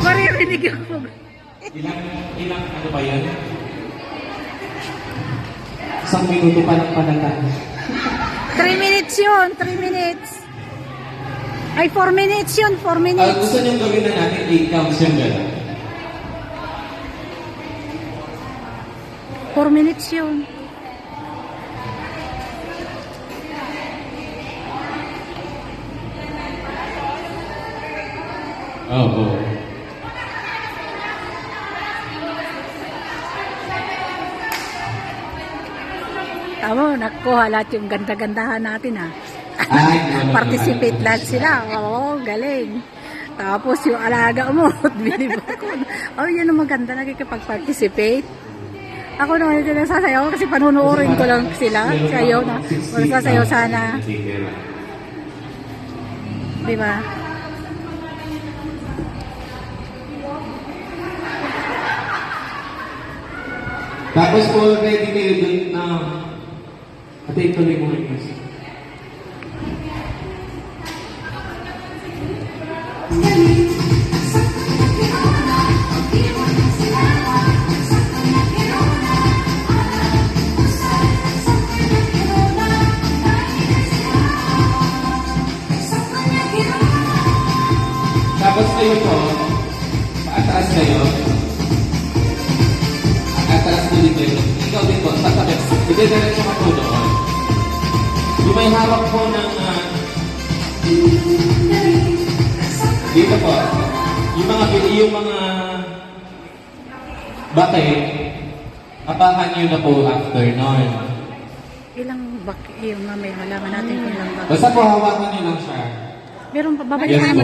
Maririnig ako. Ilang ano ba yan? Isang minuto pa lang panata. 3 minutes yun, 3 minutes. Ay, 4 minutes yun, 4 minutes. Gusto niyong gawin na natin 8 counts yung gano'n? 4 minutes yun. Oo. Tama, nakuha lahat yung ganda-gandahan natin ha. Ay, Participate lahat sila. Oo, galing. Tapos yung alaga mo, bilib ako. Oh, yan ang maganda, nagkikipag-participate. Ako naman yung nasasayaw kasi panunuorin ko lang sila. Sayaw na. Wala sasayaw sana. Di ba? Tapos already kayo dun na ate, tuloy mo rin kasi. Tapos kayo po, paataas kayo. Atras mo din kayo. Ikaw din po, tatakit. Hindi diretso ka po doon. Yung may hawak po ng dito po, yung mga bakit, apakan nyo na po after nun. Ilang yung may halaman natin kung ilang bak. Basta po hawakan nyo lang siya. Meron pa, babalik Yes, pa naman.